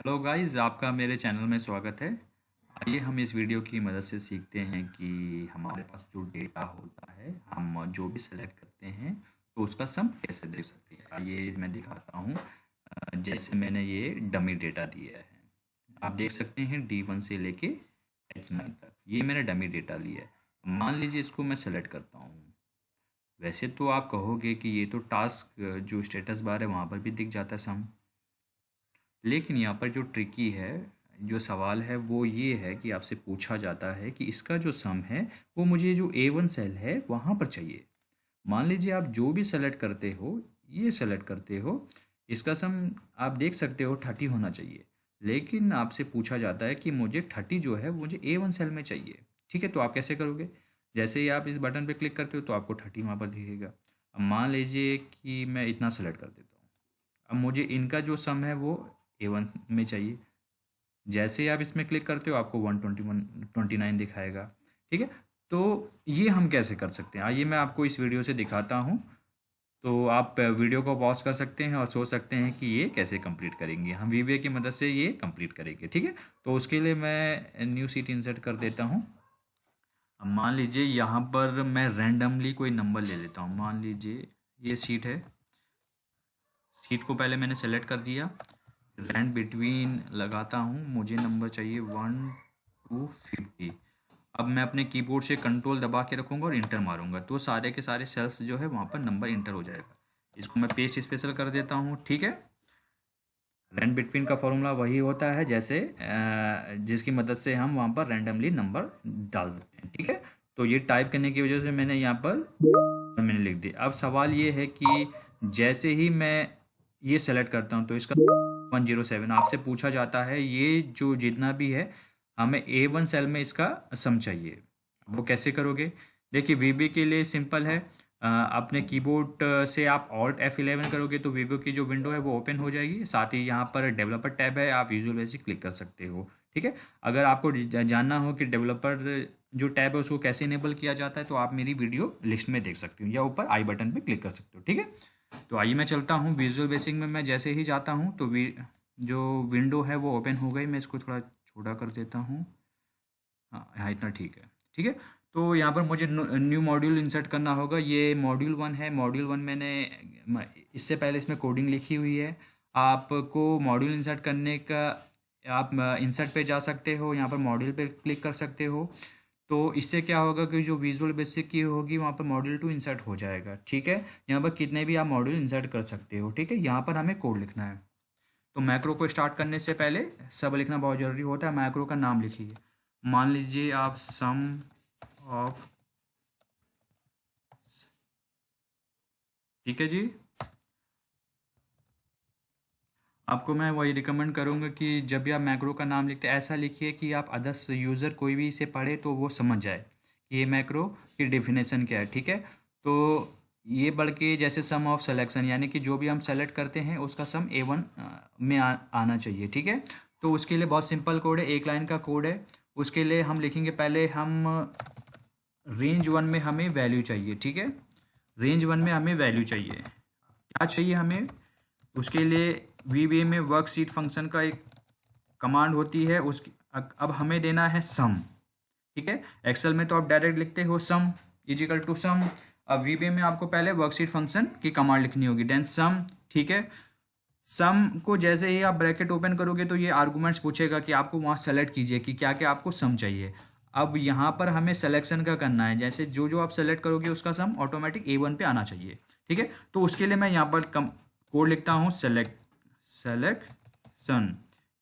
Hello guys, आपका मेरे channel में स्वागत है। आइए हम इस वीडियो की मदद से सीखते हैं कि हमारे पास जो डेटा होता है, हम जो भी सेलेक्ट करते हैं तो उसका सम कैसे देख सकते हैं। आइए मैं दिखाता हूँ। जैसे मैंने ये डमी डेटा दिया है, आप देख सकते हैं D1 से लेके H9 तक, ये मैंने डमी डेटा लिया है। मान लीजिए इसको मैं सेलेक्ट करता हूँ। वैसे तो आप कहोगे कि ये तो टास्क जो स्टेटस बार है वहाँ पर भी दिख जाता है सम, लेकिन यहाँ पर जो ट्रिकी है, जो सवाल है वो ये है कि आपसे पूछा जाता है कि इसका जो सम है वो मुझे जो A1 सेल है वहाँ पर चाहिए। मान लीजिए आप जो भी सेलेक्ट करते हो, ये सेलेक्ट करते हो, इसका सम आप देख सकते हो 30 होना चाहिए, लेकिन आपसे पूछा जाता है कि मुझे 30 जो है मुझे A1 सेल में चाहिए। ठीक है, तो आप कैसे करोगे? जैसे ही आप इस बटन पे क्लिक करते हो तो आपको 30 वहाँ पर दिखेगा। अब मान लीजिए कि मैं इतना सेलेक्ट कर देता हूँ। अब मुझे इनका जो सम है वो A1 में चाहिए। जैसे ही आप इसमें क्लिक करते हो आपको 129 दिखाएगा। ठीक है, तो ये हम कैसे कर सकते हैं, आइए मैं आपको इस वीडियो से दिखाता हूँ। तो आप वीडियो को पॉज कर सकते हैं और सोच सकते हैं कि ये कैसे कंप्लीट करेंगे। हम वीवीए की मदद से ये कंप्लीट करेंगे। ठीक है, तो उसके लिए मैं न्यू सीट इंसर्ट कर देता हूँ। अब मान लीजिए यहाँ पर मैं रैंडमली कोई नंबर ले लेता हूँ। मान लीजिए ये सीट है, सीट को पहले मैंने सेलेक्ट कर दिया, रैंड बिटवीन लगाता हूँ, मुझे नंबर चाहिए 1 to 50। अब मैं अपने कीबोर्ड से कंट्रोल दबा के रखूँगा और इंटर मारूंगा तो सारे के सारे सेल्स जो है वहाँ पर नंबर इंटर हो जाएगा। इसको मैं पेस्ट स्पेशल कर देता हूँ। ठीक है, रैंड बिटवीन का फॉर्मूला वही होता है जैसे जिसकी मदद से हम वहाँ पर रैंडमली नंबर डाल सकते हैं। ठीक है, तो ये टाइप करने की वजह से मैंने यहाँ पर मैंने लिख दिया। अब सवाल ये है कि जैसे ही मैं ये सेलेक्ट करता हूँ तो इसका 107 आपसे पूछा जाता है, ये जो जितना भी है हमें A1 सेल में इसका सम चाहिए। वो कैसे करोगे? देखिए वीबी के लिए सिंपल है। अपने कीबोर्ड से आप Alt F11 करोगे तो वीवो की जो विंडो है वो ओपन हो जाएगी। साथ ही यहाँ पर डेवलपर टैब है, आप विजुअल बेसिक क्लिक कर सकते हो। ठीक है, अगर आपको जानना हो कि डेवलपर जो टैब है उसको कैसे इनेबल किया जाता है तो आप मेरी वीडियो लिस्ट में देख सकते हो या ऊपर आई बटन पे क्लिक कर सकते हो। ठीक है, तो आइए मैं चलता हूँ विजुअल बेसिक में। मैं जैसे ही जाता हूँ तो जो विंडो है वो ओपन हो गई। मैं इसको थोड़ा छोटा कर देता हूँ। हाँ हाँ, इतना ठीक है। ठीक है, तो यहाँ पर मुझे न्यू मॉड्यूल इंसर्ट करना होगा। ये मॉड्यूल 1 है। मॉड्यूल 1 मैंने इससे पहले इसमें कोडिंग लिखी हुई है। आपको मॉड्यूल इंसर्ट करने का, आप इंसर्ट पे जा सकते हो, यहाँ पर मॉड्यूल पे क्लिक कर सकते हो। तो इससे क्या होगा कि जो विजुअल बेसिक की होगी वहाँ पर मॉड्यूल 2 इंसर्ट हो जाएगा। ठीक है, यहाँ पर कितने भी आप मॉड्यूल इंसर्ट कर सकते हो। ठीक है, यहाँ पर हमें कोड लिखना है। तो मैक्रो को स्टार्ट करने से पहले सब लिखना बहुत ज़रूरी होता है। मैक्रो का नाम लिखिए। मान लीजिए आप सम ऑफ, ठीक है जी। आपको मैं वही रिकमेंड करूँगा कि जब भी आप मैक्रो का नाम लिखते हैं ऐसा लिखिए कि आप अदर्स यूज़र कोई भी इसे पढ़े तो वो समझ जाए कि ये मैक्रो की डेफिनेशन क्या है। ठीक है, तो ये बढ़ के जैसे सम ऑफ सिलेक्शन, यानी कि जो भी हम सेलेक्ट करते हैं उसका सम A1 में आना चाहिए। ठीक है, तो उसके लिए बहुत सिंपल कोड है, एक लाइन का कोड है। उसके लिए हम लिखेंगे, पहले हम रेंज 1 में हमें वैल्यू चाहिए। ठीक है, रेंज 1 में हमें वैल्यू चाहिए। क्या चाहिए हमें? उसके लिए VBA में वर्कशीट फंक्शन का एक कमांड होती है, उसकी अब हमें देना है सम। ठीक है, एक्सेल में तो आप डायरेक्ट लिखते हो सम इजिकल टू सम। अब VBA में आपको पहले वर्कशीट फंक्शन की कमांड लिखनी होगी, देन सम। ठीक है, सम को जैसे ही आप ब्रैकेट ओपन करोगे तो ये आर्गूमेंट्स पूछेगा कि आपको वहाँ सेलेक्ट कीजिए कि क्या क्या आपको सम चाहिए। अब यहाँ पर हमें सिलेक्शन का करना है, जैसे जो जो आप सेलेक्ट करोगे उसका सम ऑटोमेटिक A1 पे आना चाहिए। ठीक है, तो उसके लिए मैं यहाँ पर कोड लिखता हूँ, सेलेक्शन।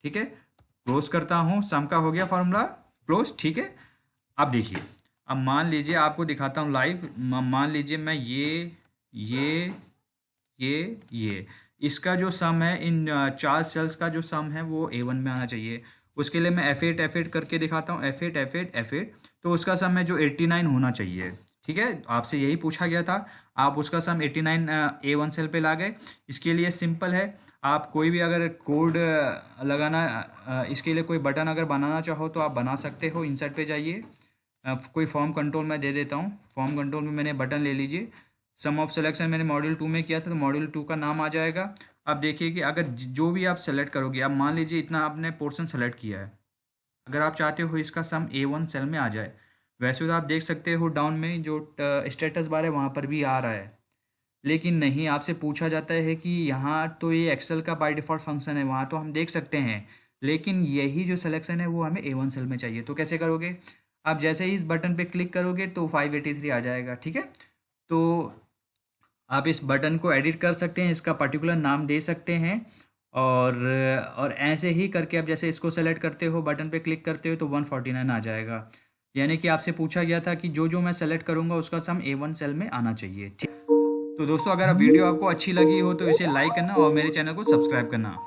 ठीक है, क्लोज करता हूँ, सम का हो गया फॉर्मूला क्लोज। ठीक है, अब देखिए, अब मान लीजिए आपको दिखाता हूँ लाइव। मान लीजिए मैं ये इसका जो सम है, इन चार सेल्स का जो सम है वो A1 में आना चाहिए। उसके लिए मैं F8 करके दिखाता हूँ, F8 तो उसका सम है जो 89 होना चाहिए। ठीक है, आपसे यही पूछा गया था, आप उसका सम 89 A1 सेल पे ला गए। इसके लिए सिंपल है, आप कोई भी अगर कोड लगाना, इसके लिए कोई बटन अगर बनाना चाहो तो आप बना सकते हो। इंसर्ट पे जाइए, कोई फॉर्म कंट्रोल मैं दे देता हूँ। फॉर्म कंट्रोल में मैंने बटन ले लीजिए, सम ऑफ सिलेक्शन मैंने मॉड्यूल 2 में किया था तो मॉड्यूल 2 का नाम आ जाएगा। अब देखिए कि अगर जो भी आप सेलेक्ट करोगे, अब मान लीजिए इतना आपने पोर्शन सेलेक्ट किया है, अगर आप चाहते हो इसका सम A1 सेल में आ जाए, वैसे तो आप देख सकते हो डाउन में जो स्टेटस बार है वहाँ पर भी आ रहा है, लेकिन नहीं, आपसे पूछा जाता है कि यहाँ तो ये एक्सेल का बाय डिफ़ॉल्ट फंक्शन है, वहाँ तो हम देख सकते हैं, लेकिन यही जो सिलेक्शन है वो हमें A1 सेल में चाहिए। तो कैसे करोगे? आप जैसे ही इस बटन पे क्लिक करोगे तो 583 आ जाएगा, ठीक है। तो आप इस बटन को एडिट कर सकते हैं, इसका पर्टिकुलर नाम दे सकते हैं, और ऐसे ही करके आप जैसे इसको सेलेक्ट करते हो, बटन पे क्लिक करते हो तो 149 आ जाएगा। यानी कि आपसे पूछा गया था कि जो जो मैं सेलेक्ट करूँगा उसका सम A1 सेल में आना चाहिए, ठीक। तो दोस्तों, अगर वीडियो आपको अच्छी लगी हो तो इसे लाइक करना और मेरे चैनल को सब्सक्राइब करना।